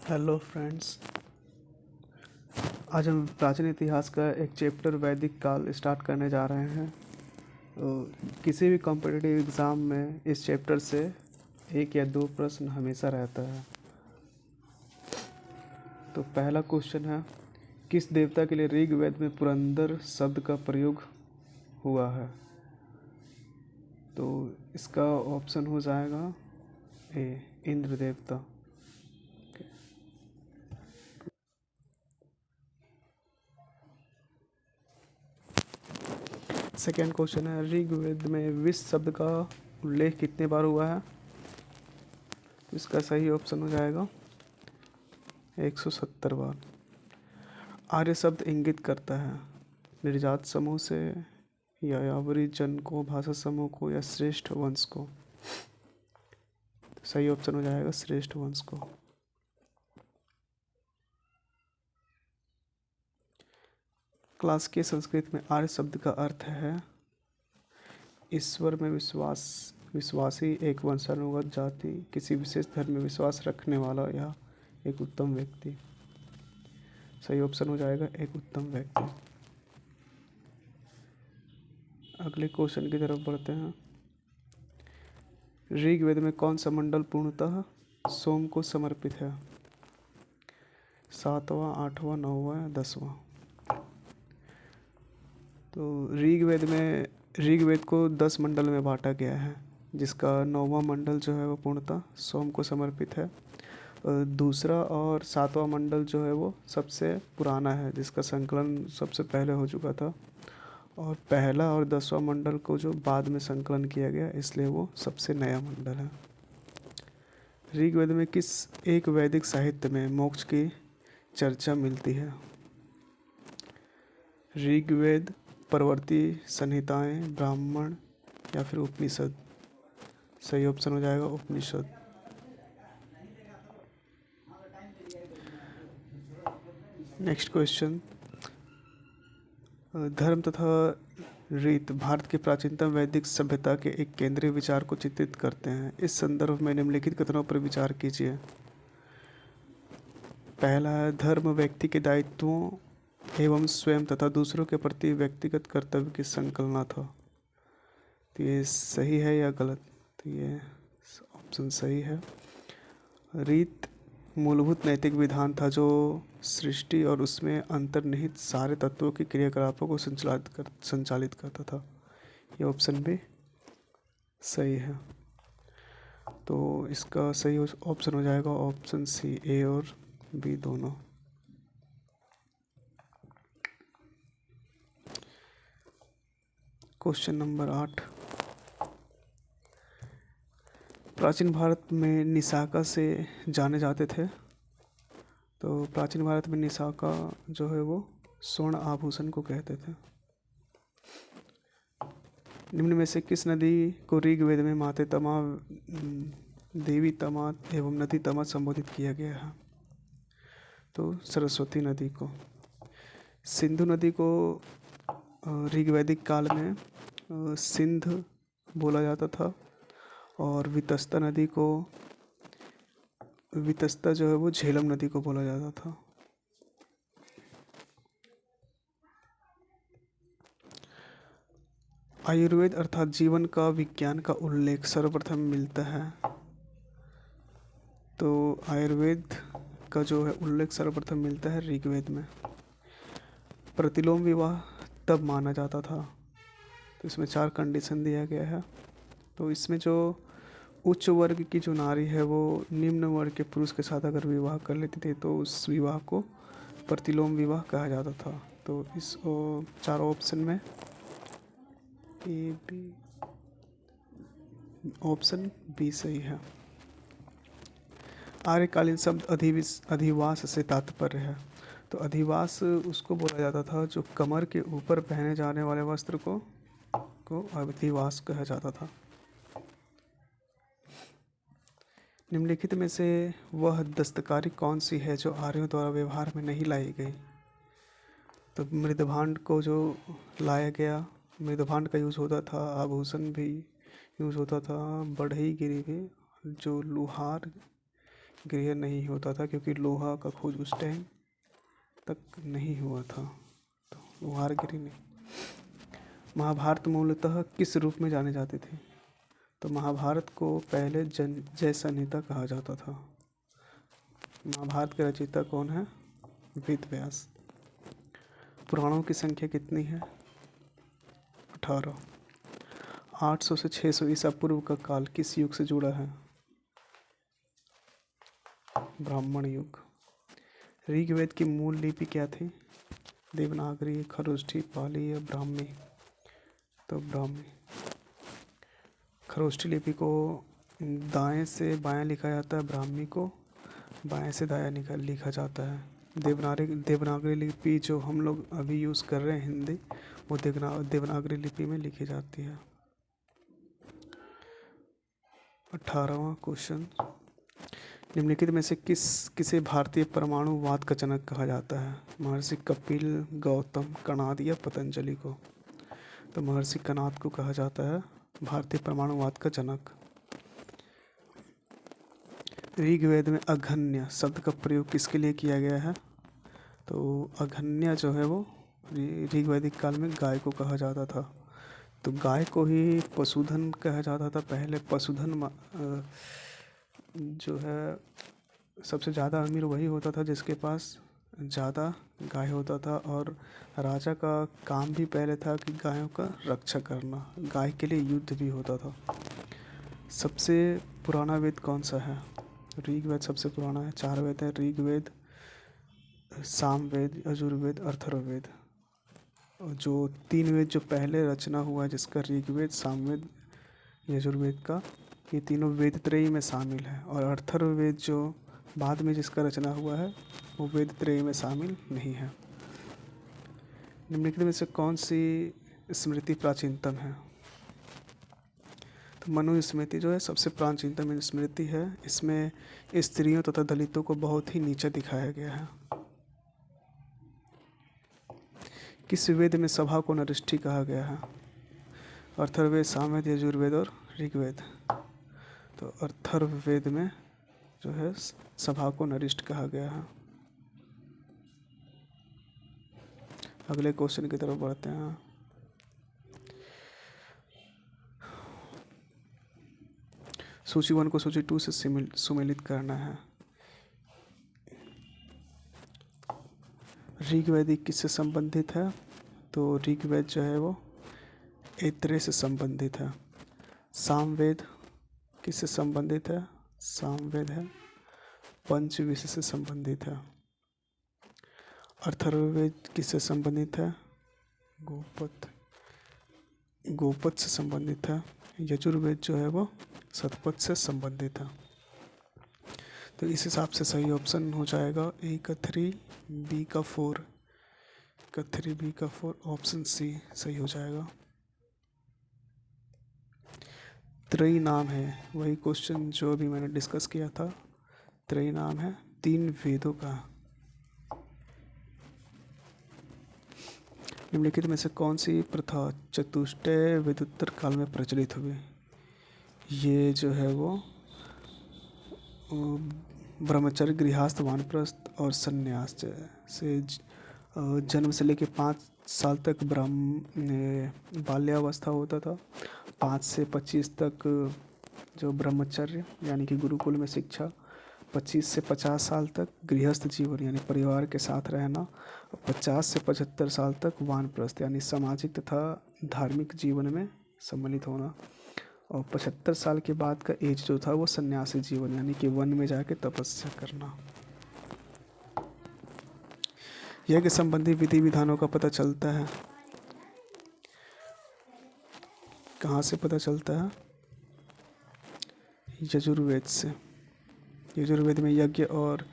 Hello friends. आज हम प्राचीन इतिहास का एक चैप्टर वैदिक काल स्टार्ट करने जा रहे हैं। किसी भी कॉम्पिटिटिव एग्ज़ाम में इस चैप्टर से एक या दो प्रश्न हमेशा रहता है। तो पहला क्वेश्चन है, किस देवता के लिए ऋग्वेद में पुरंदर शब्द का प्रयोग हुआ है? तो इसका ऑप्शन हो जाएगा ए, इंद्र देवता। सेकेंड क्वेश्चन है, ऋग्वेद में विश्व शब्द का उल्लेख कितने बार हुआ है? तो इसका सही ऑप्शन हो जाएगा 170 बार। आर्य शब्द इंगित करता है निर्जात समूह से या यावरी जन को, भाषा समूह को या श्रेष्ठ वंश को? तो सही ऑप्शन हो जाएगा श्रेष्ठ वंश को। क्लासिकल संस्कृत में आर्य शब्द का अर्थ है ईश्वर में विश्वासी, एक वंशानुगत जाति, किसी विशेष धर्म में विश्वास रखने वाला या एक उत्तम व्यक्ति। सही ऑप्शन हो जाएगा एक उत्तम व्यक्ति। अगले क्वेश्चन की तरफ बढ़ते हैं। ऋग्वेद में कौन सा मंडल पूर्णतः सोम को समर्पित है? 7वां, 8वां, 9वां या 10वां? तो ऋग्वेद को 10 मंडल में बांटा गया है, जिसका 9वां मंडल जो है वो पूर्णतः सोम को समर्पित है। दूसरा और 7वां मंडल जो है वो सबसे पुराना है, जिसका संकलन सबसे पहले हो चुका था। और पहला और 10वां मंडल को जो बाद में संकलन किया गया, इसलिए वो सबसे नया मंडल है। ऋग्वेद में किस एक वैदिक साहित्य में मोक्ष की चर्चा मिलती है? ऋग्वेद, परवर्ती संहिताएं, ब्राह्मण या फिर उपनिषद? सही ऑप्शन हो जाएगा उपनिषद। नेक्स्ट क्वेश्चन, धर्म तथा रीत भारत की प्राचीनतम वैदिक सभ्यता के एक केंद्रीय विचार को चित्रित करते हैं। इस संदर्भ में निम्नलिखित कथनों पर विचार कीजिए। पहला है, धर्म व्यक्ति के दायित्वों एवं स्वयं तथा दूसरों के प्रति व्यक्तिगत कर्तव्य की संकलना था। तो ये सही है या गलत? तो ये ऑप्शन सही है। रीत मूलभूत नैतिक विधान था जो सृष्टि और उसमें अंतर्निहित सारे तत्वों के क्रियाकलापों को संचालित करता था। ये ऑप्शन भी सही है। तो इसका सही ऑप्शन हो जाएगा ऑप्शन सी, ए और बी दोनों। क्वेश्चन नंबर 8, प्राचीन भारत में निशाका से जाने जाते थे। तो प्राचीन भारत में निशाका जो है वो स्वर्ण आभूषण को कहते थे। निम्न में से किस नदी को ऋग्वेद में माते तमा, देवी तमा एवं नदी तमा संबोधित किया गया है? तो सरस्वती नदी को। सिंधु नदी को ऋग्वैदिक काल में सिंध बोला जाता था, और वितस्ता जो है वो झेलम नदी को बोला जाता था। आयुर्वेद अर्थात जीवन का विज्ञान का उल्लेख सर्वप्रथम मिलता है। तो आयुर्वेद का जो है उल्लेख सर्वप्रथम मिलता है ऋग्वेद में। प्रतिलोम विवाह तब माना जाता था। तो इसमें 4 कंडीशन दिया गया है। तो इसमें जो उच्च वर्ग की जो नारी है वो निम्न वर्ग के पुरुष के साथ अगर विवाह कर लेती थी तो उस विवाह को प्रतिलोम विवाह कहा जाता था। तो इस 4 ऑप्शन में ए बी, ऑप्शन बी सही है। आर्यकालीन शब्द अधिवास से तात्पर्य है। तो अधिवास उसको बोला जाता था जो कमर के ऊपर पहने जाने वाले वस्त्र को अधिवास कहा जाता था। निम्नलिखित में से वह दस्तकारी कौन सी है जो आर्यों द्वारा व्यवहार में नहीं लाई गई? तो मृदभांड को जो लाया गया, मृदभांड का यूज़ होता था, आभूषण भी यूज़ होता था, बढ़ई गिरी भी, जो लुहार गृह नहीं होता था, क्योंकि लोहा का खोज उस टाइम तक नहीं हुआ था, तो लोहारगिरी नहीं। महाभारत मूलतः किस रूप में जाने जाते थे? तो महाभारत को पहले जय संहिता कहा जाता था। महाभारत के रचयिता कौन है? वेद व्यास। पुराणों की संख्या कितनी है? 18। 800 से 600 ईसा पूर्व का काल किस युग से जुड़ा है? ब्राह्मण युग। ऋग्वेद की मूल लिपि क्या थी? देवनागरी, खरोष्ठी, पाली या ब्राह्मी? तो ब्राह्मी। खरोष्ठी लिपि को दाएं से बाएं लिखा जाता है, ब्राह्मी को बाएं से दायां लिखा जाता है। देवनागरी लिपि जो हम लोग अभी यूज़ कर रहे हैं हिंदी, वो देवनागरी लिपि में लिखी जाती है। 18वां क्वेश्चन, निम्नलिखित में से किसे भारतीय परमाणुवाद का जनक कहा जाता है? महर्षि कपिल, गौतम, कणाद या पतंजलि को? तो महर्षि कणाद को कहा जाता है भारतीय परमाणुवाद का जनक। ऋग्वेद में अघन्य शब्द का प्रयोग किसके लिए किया गया है? तो अघन्य जो है वो ऋग्वैदिक काल में गाय को कहा जाता था। तो गाय को ही पशुधन कहा जाता था पहले। पशुधन जो है सबसे ज़्यादा अमीर वही होता था जिसके पास ज़्यादा गाय होता था, और राजा का काम भी पहले था कि गायों का रक्षा करना, गाय के लिए युद्ध भी होता था। सबसे पुराना वेद कौन सा है? ऋग्वेद सबसे पुराना है। 4 वेद है, ऋग्वेद, सामवेद, यजुर्वेद, अथर्ववेद। और जो 3 वेद जो पहले रचना हुआ है जिसका ऋग्वेद, सामवेद, यजुर्वेद का, ये तीनों वेद त्रयी में शामिल है। और अथर्ववेद जो बाद में जिसका रचना हुआ है वो वेद त्रयी में शामिल नहीं है। निम्नलिखित में से कौन सी स्मृति प्राचीनतम है? तो मनुस्मृति जो है सबसे प्राचीनतम स्मृति है। इसमें स्त्रियों तथा दलितों को बहुत ही नीचे दिखाया गया है। किस वेद में सभा को नरिष्ठी कहा गया है? अथर्ववेद, सामवेद, यजुर्वेद और ऋग्वेद। तो अथर्ववेद में जो है सभा को नरिष्ठ कहा गया है। अगले क्वेश्चन की तरफ बढ़ते हैं। सूची 1 को सूची 2 से सुमेलित करना है। ऋग्वेदिक किससे संबंधित है? तो ऋग्वेद जो है वो ऐत्रेय से संबंधित है। सामवेद किससे संबंधित है? सामवेद है पंचविंश से संबंधित है। अथर्ववेद किससे संबंधित है? गोपद से संबंधित है। यजुर्वेद जो है वो शतपथ से संबंधित है। तो इस हिसाब से सही ऑप्शन हो जाएगा ए का 3, बी का 4, का 3, बी का 4, ऑप्शन सी सही हो जाएगा। त्रयी नाम है, वही क्वेश्चन जो अभी मैंने डिस्कस किया था। त्रयी नाम है 3 वेदों का। निम्नलिखित में से कौन सी प्रथा चतुष्टय वेदोत्तर काल में प्रचलित हुई? ये जो है वो ब्रह्मचर्य, गृहस्थ, वानप्रस्थ और संन्यास से जन्म से लेकर 5 साल तक बाल्यावस्था होता था। 5 से 25 तक जो ब्रह्मचर्य यानी कि गुरुकुल में शिक्षा, 25 से 50 साल तक गृहस्थ जीवन यानी परिवार के साथ रहना, 50 से 75 साल तक वानप्रस्थ यानी सामाजिक तथा धार्मिक जीवन में सम्मिलित होना, और 75 साल के बाद का एज जो था वो सन्यासी जीवन यानी कि वन में जाके तपस्या करना। यज्ञ संबंधी विधि विधानों का पता चलता है कहाँ से? पता चलता है यजुर्वेद से। यजुर्वेद में यज्ञ और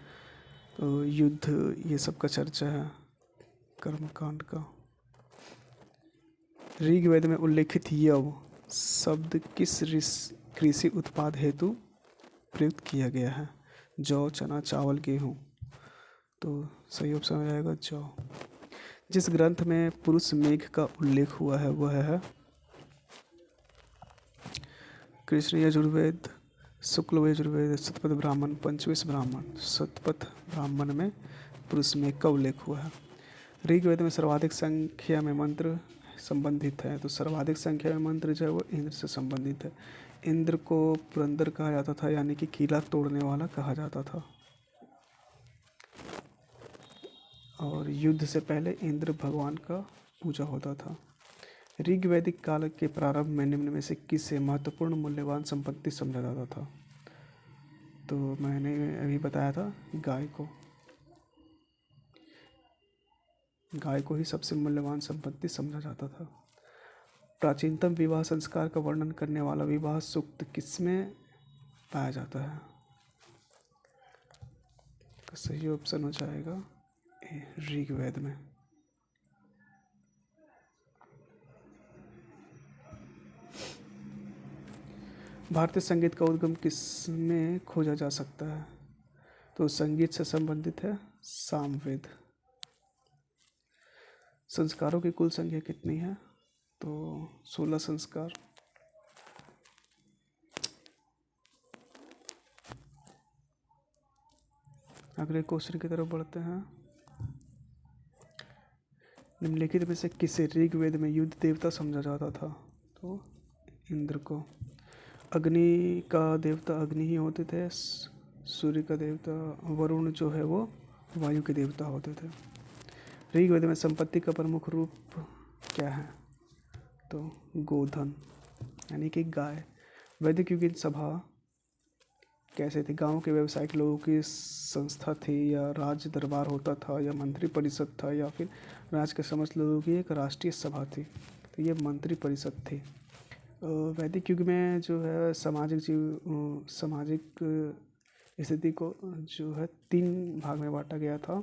युद्ध ये सब का चर्चा है, कर्मकांड का। ऋग्वेद में उल्लेखित यव शब्द किस कृषि उत्पाद हेतु प्रयुक्त किया गया है? जौ, चना, चावल, गेहूँ। तो सही ऑप्शन हो जाएगा जौ। जिस ग्रंथ में पुरुष मेघ का उल्लेख हुआ है वह है कृष्ण यजुर्वेद, शुक्ल यजुर्वेद शतपथ ब्राह्मण पंचविश ब्राह्मण। शतपथ ब्राह्मण में पुरुष में क उल्लेख हुआ है। ऋग्वेद में सर्वाधिक संख्या में मंत्र संबंधित है, तो सर्वाधिक संख्या में मंत्र जो है वो इंद्र से संबंधित है। इंद्र को पुरंदर कहा जाता था, यानी कि किला तोड़ने वाला कहा जाता था। और युद्ध से पहले इंद्र भगवान का पूजा होता था। ऋग्वैदिक काल के प्रारंभ में निम्न में से किसे महत्वपूर्ण मूल्यवान संपत्ति समझा जाता था? तो मैंने अभी बताया था गाय को ही सबसे मूल्यवान संपत्ति समझा जाता था। प्राचीनतम विवाह संस्कार का वर्णन करने वाला विवाह सूक्त किसमें पाया जाता है? तो सही ऑप्शन हो जाएगा ऋग्वेद में। भारतीय संगीत का उद्गम किसमें खोजा जा सकता है? तो संगीत से संबंधित है सामवेद। संस्कारों की कुल संख्या कितनी है? तो 16 संस्कार। अगले क्वेश्चन की तरफ बढ़ते हैं। निम्नलिखित में से किसे ऋग्वेद में युद्ध देवता समझा जाता था? तो इंद्र को। अग्नि का देवता अग्नि ही होते थे। सूर्य का देवता वरुण जो है वो वायु के देवता होते थे। ऋग्वेद में संपत्ति का प्रमुख रूप क्या है? तो गोधन यानी कि गाय। वैदिक युगीन सभा कैसे थी? गांव के व्यावसायिक लोगों की संस्था थी, या राज दरबार होता था, या मंत्री परिषद था, या फिर राज के समस्त लोगों की एक राष्ट्रीय सभा थी? तो ये मंत्री परिषद थी। वैदिक युग में जो है सामाजिक स्थिति को जो है 3 भाग में बांटा गया था,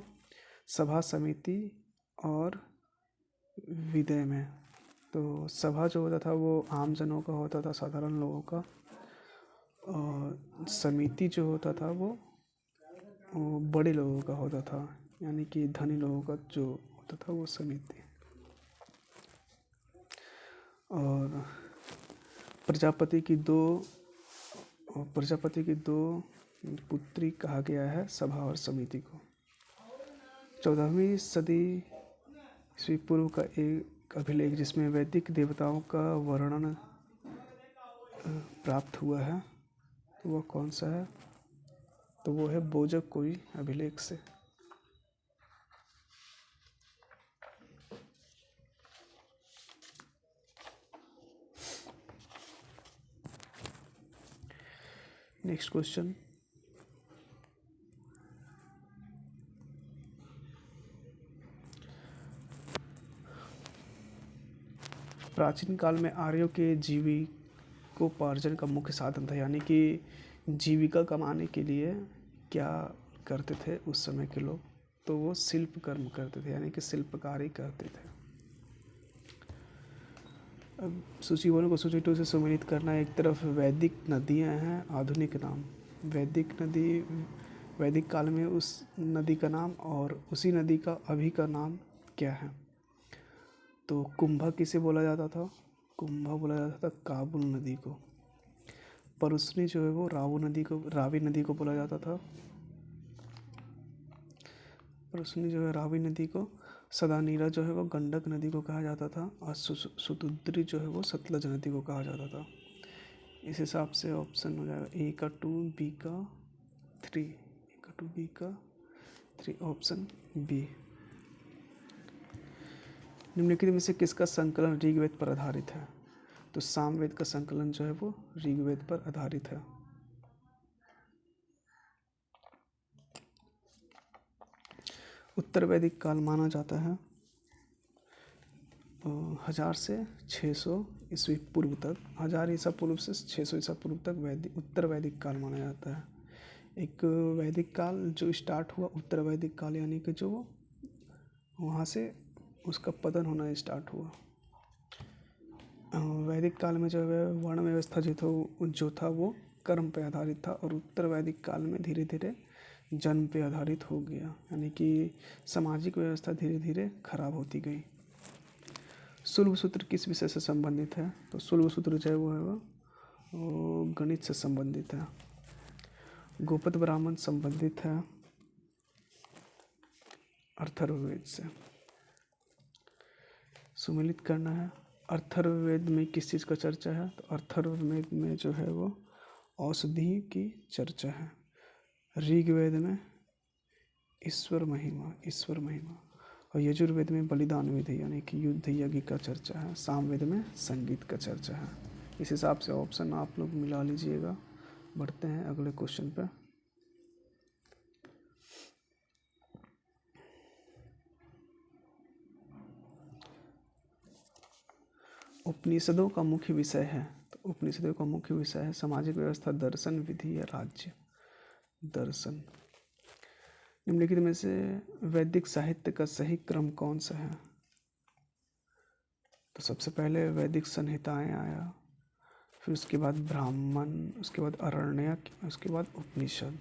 सभा, समिति और विदय में। तो सभा जो होता था वो आम जनों का होता था, साधारण लोगों का। और समिति जो होता था वो बड़े लोगों का होता था, यानी कि धनी लोगों का जो होता था वो समिति। और प्रजापति की दो पुत्री कहा गया है सभा और समिति को। 14वीं सदी ईस्वी पूर्व का एक अभिलेख जिसमें वैदिक देवताओं का वर्णन प्राप्त हुआ है, तो वह कौन सा है? तो वो है बोजक कोई अभिलेख से। Next question. प्राचीन काल में आर्यों के जीविकोपार्जन का मुख्य साधन था, यानी कि जीविका कमाने के लिए क्या करते थे उस समय के लोग? तो वो शिल्प कर्म करते थे, यानी कि शिल्पकारी करते थे। अब सूची 1 को सूची 2 से सम्मिलित करना। एक तरफ वैदिक नदियां हैं, आधुनिक नाम। वैदिक काल में उस नदी का नाम और उसी नदी का अभी का नाम क्या है? तो कुंभा किसे बोला जाता था? कुंभा बोला जाता था काबुल नदी को। परुस्नी जो है वो रावी नदी को बोला जाता था। परुस्नी जो है रावी नदी को। सदानीरा जो है वो गंडक नदी को कहा जाता था, और सुतुद्री जो है वो सतलज नदी को कहा जाता था। इस हिसाब से ऑप्शन हो जाएगा ए का 2, बी का 3, ए का 2, बी का 3, ऑप्शन बी। निम्नलिखित में से किसका संकलन ऋग्वेद पर आधारित है? तो सामवेद का संकलन जो है वो ऋग्वेद पर आधारित है। उत्तर वैदिक काल माना जाता है 1000 से 600 ईस्वी पूर्व तक। 1000 ईसा पूर्व से 600 ईसा पूर्व तक उत्तर वैदिक काल माना जाता है। एक वैदिक काल जो स्टार्ट हुआ उत्तर वैदिक काल, यानी कि जो वहाँ से उसका पतन होना स्टार्ट हुआ। वैदिक काल में जो है वर्ण व्यवस्था जो था वो कर्म पे आधारित था, और उत्तर वैदिक काल में धीरे धीरे जन्म पे आधारित हो गया, यानी कि सामाजिक व्यवस्था धीरे धीरे खराब होती गई। शुल्ब सूत्र किस विषय से संबंधित है? तो शुल्ब सूत्र जो है वो गणित से संबंधित है। गोपद ब्राह्मण संबंधित है अथर्ववेद से। सुमेलित करना है। अथर्ववेद में किस चीज़ का चर्चा है? तो अथर्ववेद में जो है वो औषधि की चर्चा है। ऋग्वेद में ईश्वर महिमा और यजुर्वेद में बलिदान विधि यानी कि युद्ध यज्ञ का चर्चा है। सामवेद में संगीत का चर्चा है। इस हिसाब से ऑप्शन आप लोग मिला लीजिएगा। बढ़ते हैं अगले क्वेश्चन पे। उपनिषदों का मुख्य विषय है। तो उपनिषदों का मुख्य विषय है सामाजिक व्यवस्था, दर्शन, विधि या राज्य। दर्शन। निम्नलिखित में से वैदिक साहित्य का सही क्रम कौन सा है? तो सबसे पहले वैदिक संहिताएं आया, फिर उसके बाद ब्राह्मण, उसके बाद अरण्यक, उसके बाद उपनिषद।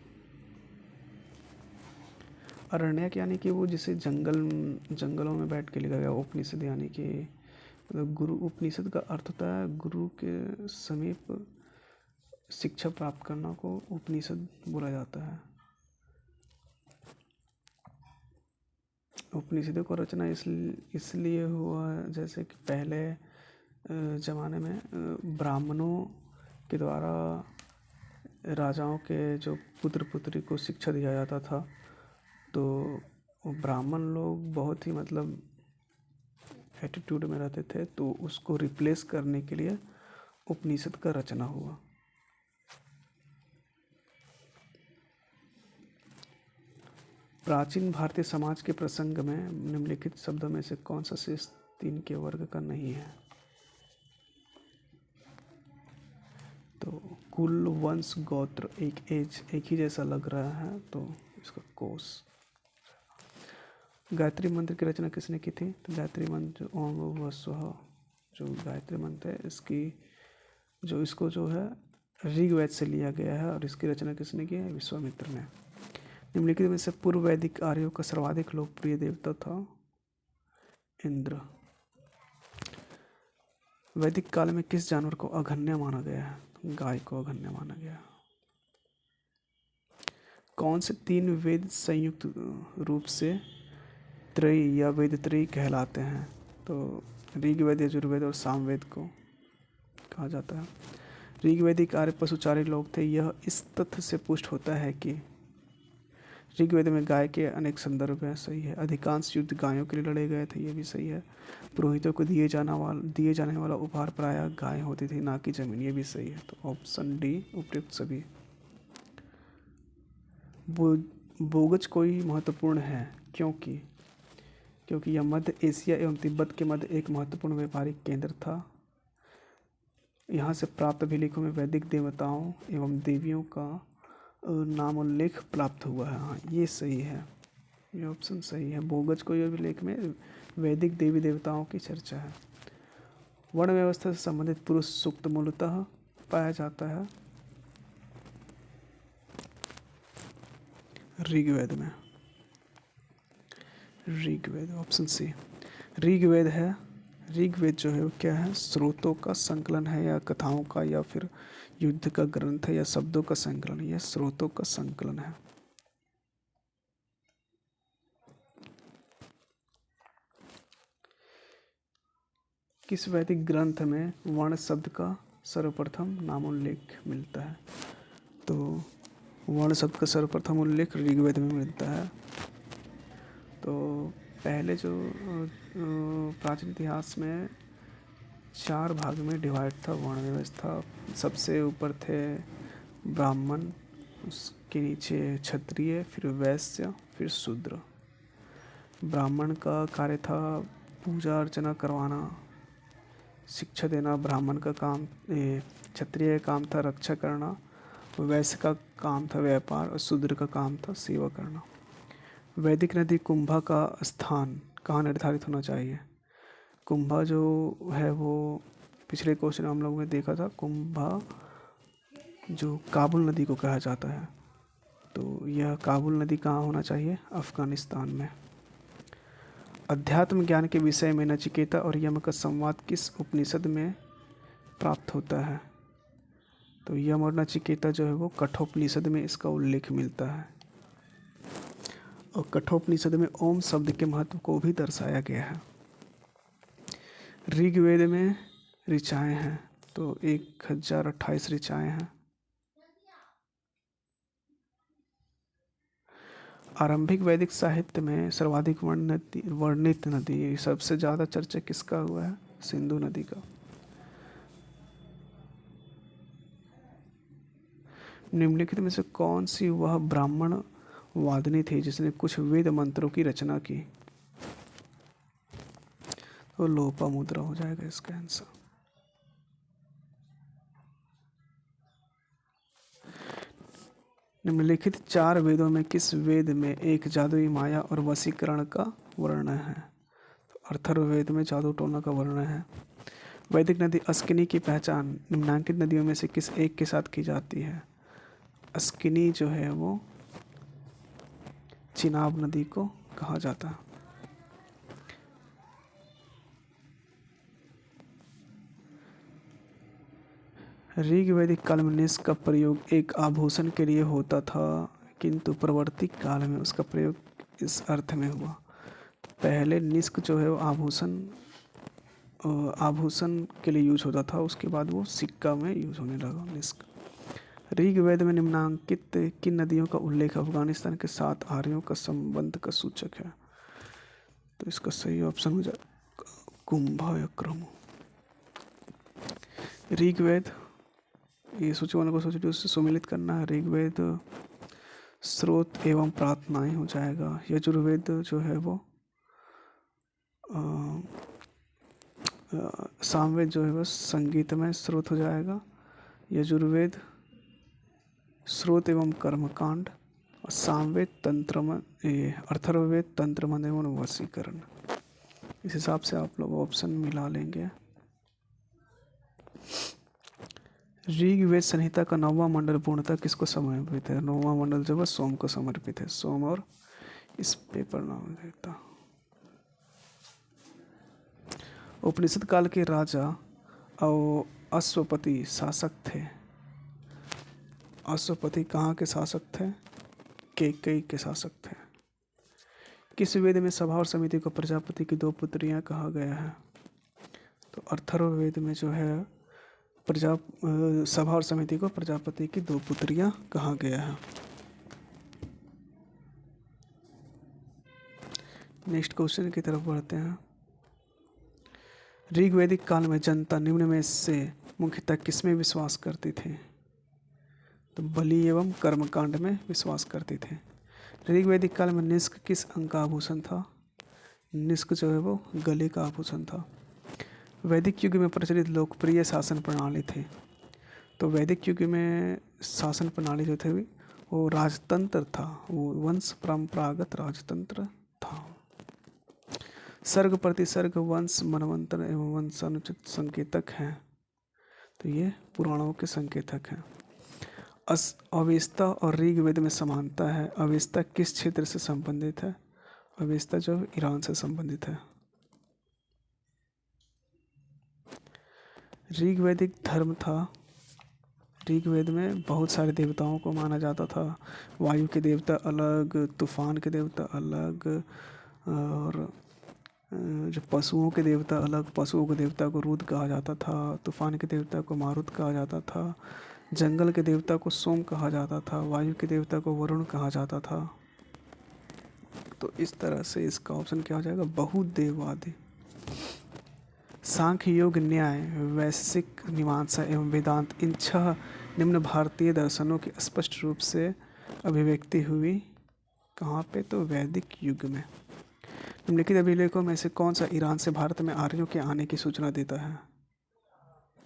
अरण्यक यानी कि वो जिसे जंगलों में बैठ के लिखा गया। उपनिषद यानी कि मतलब गुरु, उपनिषद का अर्थ होता है गुरु के समीप शिक्षा प्राप्त करना को उपनिषद बोला जाता है। उपनिषदों का रचना इसलिए हुआ जैसे कि पहले ज़माने में ब्राह्मणों के द्वारा राजाओं के जो पुत्र पुत्री को शिक्षा दिया जाता था, तो ब्राह्मण लोग बहुत ही मतलब एटीट्यूड में रहते थे, तो उसको रिप्लेस करने के लिए उपनिषद का रचना हुआ। प्राचीन भारतीय समाज के प्रसंग में निम्नलिखित शब्दों में से कौन सा शेष 3 के वर्ग का नहीं है? तो कुल, वंश, गोत्र एक ही जैसा लग रहा है, तो इसका कोश। गायत्री मंत्र की रचना किसने की थी? तो गायत्री मंत्र ओम भूर्भुवः स्वः जो गायत्री मंत्र है इसको जो है ऋग्वेद से लिया गया है और इसकी रचना किसने की है? विश्वामित्र ने। निम्नलिखित में से पूर्व वैदिक आर्यों का सर्वाधिक लोकप्रिय देवता था इंद्र। वैदिक काल में किस जानवर को अघन्य माना गया है? गाय को अघन्य माना गया। कौन से 3 वेद संयुक्त रूप से त्रयी या वेदत्रयी कहलाते हैं? तो ऋग्वेद, यजुर्वेद और सामवेद को कहा जाता है। ऋग्वेदिक आर्य पशुचारी लोग थे। यह इस तथ्य से पुष्ट होता है कि ऋग्वेद में गाय के अनेक संदर्भ हैं। सही है। अधिकांश युद्ध गायों के लिए लड़े गए थे। ये भी सही है। पुरोहितों को दिए जाने वाला उपहार प्रायः गाय होती थी, ना कि जमीन। ये भी सही है। तो ऑप्शन डी उपयुक्त सभी। बोगज कोई महत्वपूर्ण है क्योंकि यह मध्य एशिया एवं तिब्बत के मध्य एक महत्वपूर्ण व्यापारिक केंद्र था। यहाँ से प्राप्त अभिलेखों में वैदिक देवताओं एवं देवियों का नामोल्लेख प्राप्त हुआ है। हाँ, ये सही है। ये ऑप्शन सही है। बोगज कोई अभिलेख में वैदिक देवी देवताओं की चर्चा है। वर्ण व्यवस्था से संबंधित पुरुष सूक्त मूलतः पाया जाता है ऋग्वेद में। Rigveda option C. ऋग्वेद है। ऋग्वेद जो है वो क्या है? स्रोतों का संकलन है या कथाओं का या फिर युद्ध का ग्रंथ है या शब्दों का संकलन? यह स्रोतों का संकलन है। किस वैदिक ग्रंथ में वर्ण शब्द का सर्वप्रथम नामोल्लेख मिलता है? तो वर्ण शब्द का सर्वप्रथम उल्लेख ऋग्वेद में मिलता है। तो पहले जो प्राचीन इतिहास में 4 भाग में डिवाइड था वर्ण व्यवस्था। सबसे ऊपर थे ब्राह्मण, उसके नीचे क्षत्रिय, फिर वैश्य, फिर शूद्र। ब्राह्मण का कार्य था पूजा अर्चना करवाना, शिक्षा देना। ब्राह्मण का काम, क्षत्रिय का काम था रक्षा करना, वैश्य का काम था व्यापार और शूद्र का काम था सेवा करना। वैदिक नदी कुंभा का स्थान कहाँ निर्धारित होना चाहिए? कुंभा जो है वो पिछले क्वेश्चन हम लोगों ने देखा था। कुंभा जो काबुल नदी को कहा जाता है, तो यह काबुल नदी कहाँ होना चाहिए? अफगानिस्तान में। अध्यात्म ज्ञान के विषय में नचिकेता और यम का संवाद किस उपनिषद में प्राप्त होता है? तो यम और नचिकेता जो है वो कठोपनिषद में इसका उल्लेख मिलता है। और कठोपनिषद में ओम शब्द के महत्व को भी दर्शाया गया है। ऋग्वेद में ऋचाएँ हैं, तो 1028 ऋचाएँ हैं। आरंभिक वैदिक साहित्य में सर्वाधिक वर्णित नदी, सबसे ज़्यादा चर्चा किसका हुआ है? सिंधु नदी का। निम्नलिखित में से कौन सी वह ब्राह्मण वादिनी थी जिसने कुछ वेद मंत्रों की रचना की? तो लोपामुद्रा हो जाएगा इसका आंसर। निम्नलिखित 4 वेदों में किस वेद में एक जादुई माया और वशीकरण का वर्णन है? तो अथर्ववेद में जादू टोना का वर्णन है। वैदिक नदी अस्किनी की पहचान निम्नांकित नदियों में से किस एक के साथ की जाती है? अस्किनी जो है वो चिनाब नदी को कहा जाता है। ऋग वैदिक काल में निष्क का प्रयोग एक आभूषण के लिए होता था, किंतु प्रवर्तिक काल में उसका प्रयोग इस अर्थ में हुआ। पहले निष्क जो है वो आभूषण के लिए यूज होता था, उसके बाद वो सिक्का में यूज होने लगा निष्क। ऋग्वेद में निम्नांकित किन नदियों का उल्लेख अफगानिस्तान के साथ आर्यों का संबंध का सूचक है? तो इसका सही ऑप्शन हो जाए कुंभा या क्रम। ऋग्वेद, ये सूचीवन को सूची उससे सुमिलित करना है। ऋग्वेद स्रोत एवं प्रार्थनाएं हो जाएगा। यजुर्वेद जो है वो सामवेद जो है वो संगीतमय स्रोत हो जाएगा। यजुर्वेद स्रोत एवं कर्मकांड, और सामवेद अथर्ववेद तंत्र मन एवं वशीकरण। इस हिसाब से आप लोग ऑप्शन मिला लेंगे। ऋग्वेद संहिता का 9वां मंडल पूर्णतः किसको समर्पित है? 9वां मंडल जो है सोम को समर्पित है। सोम और इस पेपर नाम देता। उपनिषद काल के राजा और अश्वपति शासक थे। अश्वपति कहाँ के शासक थे? कैकेयी के शासक थे। किस वेद में सभा और समिति को प्रजापति की 2 पुत्रियां कहा गया है? तो अथर्ववेद में जो है सभा और समिति को प्रजापति की 2 पुत्रियां कहा गया है। नेक्स्ट क्वेश्चन की तरफ बढ़ते हैं। ऋग्वैदिक काल में जनता निम्न में से मुख्यतः किसमें विश्वास करती थी? तो बलि एवं कर्मकांड में विश्वास करते थे। ऋग्वैदिक काल में निष्क किस अंग का आभूषण था? निष्क जो है वो गले का आभूषण था। वैदिक युग में प्रचलित लोकप्रिय शासन प्रणाली थी। तो वैदिक युग में शासन प्रणाली जो थी वो राजतंत्र था, वो वंश परंपरागत राजतंत्र था। सर्ग प्रतिसर्ग वंश मनवंतर एवं वंशानुचित संकेतक हैं, तो ये पुराणों के संकेतक हैं। अवेस्ता और ऋग्वेद में समानता है। अवेस्ता किस क्षेत्र से संबंधित है? अवेस्ता जो ईरान से संबंधित है। ऋग्वैदिक धर्म था। ऋग्वेद में बहुत सारे देवताओं को माना जाता था। वायु के देवता अलग, तूफान के देवता अलग, और जो पशुओं के देवता अलग। पशुओं के देवता को रुद्र कहा जाता था, तूफान के देवता को मारुत कहा जाता था, जंगल के देवता को सोम कहा जाता था, वायु के देवता को वरुण कहा जाता था। तो इस तरह से इसका ऑप्शन क्या हो जाएगा? बहुदेववादी। सांख्य, योग, न्याय, वैशेषिक, मीमांसा एवं वेदांत, इन 6 निम्न भारतीय दर्शनों की स्पष्ट रूप से अभिव्यक्ति हुई कहाँ पे? तो वैदिक युग में। निम्नलिखित अभिलेखों में से कौन सा ईरान से भारत में आर्यों के आने की सूचना देता है?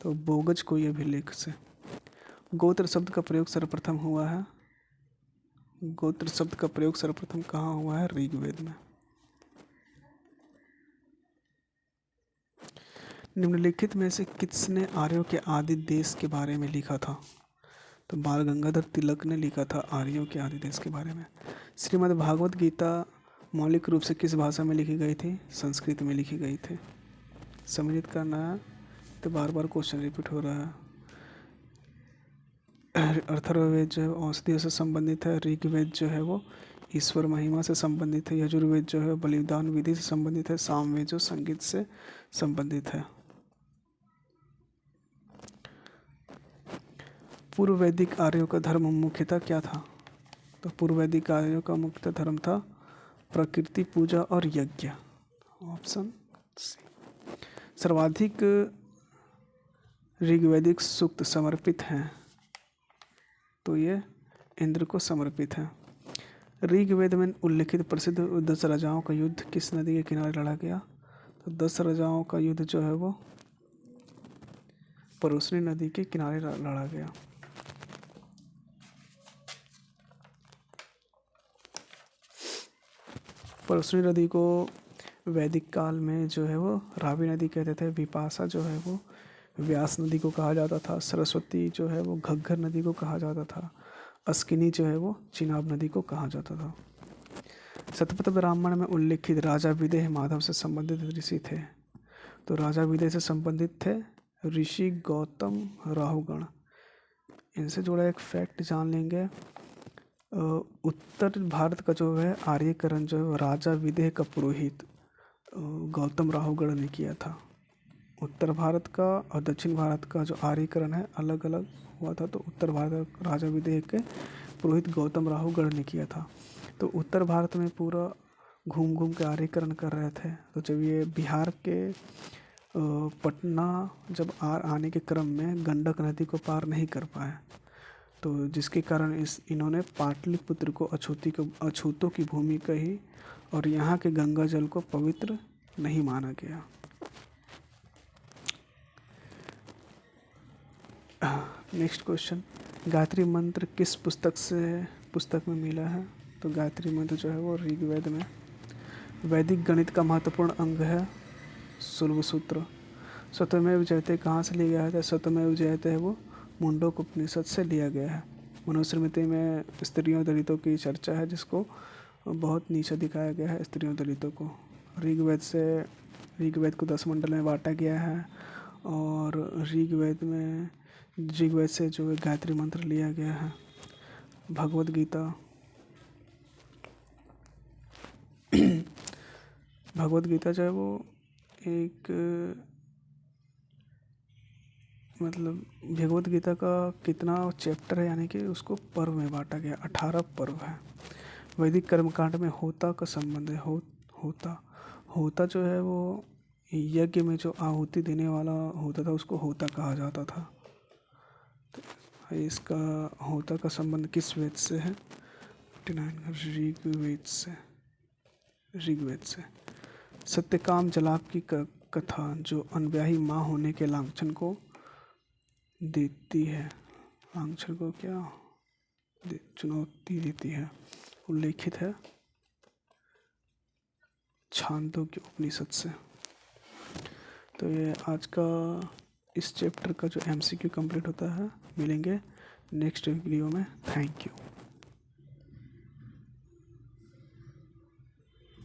तो बोगज कोई अभिलेख से। गोत्र शब्द का प्रयोग सर्वप्रथम हुआ है। गोत्र शब्द का प्रयोग सर्वप्रथम कहाँ हुआ है? ऋग्वेद में। निम्नलिखित में से किसने आर्यों के आदि देश के बारे में लिखा था? तो बाल गंगाधर तिलक ने लिखा था आर्यों के आदि देश के बारे में। श्रीमद् भागवत गीता मौलिक रूप से किस भाषा में लिखी गई थी? संस्कृत में लिखी गई थी। सम्मिलित करना है, तो बार बार क्वेश्चन रिपीट हो रहा है। अथर्ववेद जो है औषधियों से संबंधित है। ऋग्वेद जो है वो ईश्वर महिमा से संबंधित है। यजुर्वेद जो है बलिदान विधि से संबंधित है। सामवेद जो संगीत से संबंधित है। पूर्व वैदिक आर्यों का धर्म मुख्यतः क्या था? तो पूर्व वैदिक आर्यों का मुख्य धर्म था प्रकृति पूजा और यज्ञ। Option C. सर्वाधिक ऋग्वैदिक सूक्त समर्पित हैं, तो ये इंद्र को समर्पित है। ऋग्वेद में उल्लिखित प्रसिद्ध 10 राजाओं का युद्ध किस नदी के किनारे लड़ा गया? तो 10 राजाओं का युद्ध जो है वो परुस्नी नदी के किनारे लड़ा गया। परुस्नी नदी को वैदिक काल में जो है वो रावी नदी कहते थे। विपाशा जो है वो व्यास नदी को कहा जाता था। सरस्वती जो है वो घग्गर नदी को कहा जाता था। अस्किनी जो है वो चिनाब नदी को कहा जाता था। शतपथ ब्राह्मण में उल्लिखित राजा विदेह माधव से संबंधित ऋषि थे। तो राजा विदेह से संबंधित थे ऋषि गौतम राहुगण। इनसे जुड़ा एक फैक्ट जान लेंगे। उत्तर भारत का जो है आर्यकरण जो है राजा विदेह का पुरोहित गौतम राहुगण ने किया था। उत्तर भारत का और दक्षिण भारत का जो आर्यकरण है अलग अलग हुआ था। तो उत्तर भारत राजा विदेह के पुरोहित गौतम राहुगण ने किया था। तो उत्तर भारत में पूरा घूम घूम के आर्यकरण कर रहे थे। तो जब ये बिहार के पटना जब आने के क्रम में गंडक नदी को पार नहीं कर पाए, तो जिसके कारण इन्होंने पाटलिपुत्र को अछूतों की भूमि कही और यहाँ के गंगा जल को पवित्र नहीं माना गया। नेक्स्ट क्वेश्चन, गायत्री मंत्र किस पुस्तक में मिला है? तो गायत्री मंत्र जो है वो ऋग्वेद में। वैदिक गणित का महत्वपूर्ण अंग है सुलभ सूत्र। स्वतमेव जयते कहाँ से लिया गया है? स्वतमेव जयते है वो मुंडक उपनिषद से लिया गया है। मनुस्मृति में स्त्रियों दलितों की चर्चा है, जिसको बहुत नीचा दिखाया गया है स्त्रियों दलितों को। ऋग्वेद को 10 मंडल में बांटा गया है और ऋग्वेद से जो है गायत्री मंत्र लिया गया है। भगवद गीता जो है वो एक भगवद गीता का कितना चैप्टर है, यानी कि उसको पर्व में बांटा गया। 18 पर्व है। वैदिक कर्मकांड में होता का संबंध है। होता जो है वो यज्ञ में जो आहुति देने वाला होता था उसको होता कहा जाता था। तो इसका होता का संबंध किस वेद से है? 59 ऋग्वेद से। सत्यकाम जलाप की कथा जो अनब्याही माँ होने के लांछन को देती है, लांछन को क्या चुनौती देती है, उल्लेखित है छांदोग्य उपनिषद से। तो ये आज का इस चैप्टर का जो MCQ कंप्लीट होता है। मिलेंगे नेक्स्ट वीडियो में। Thank you.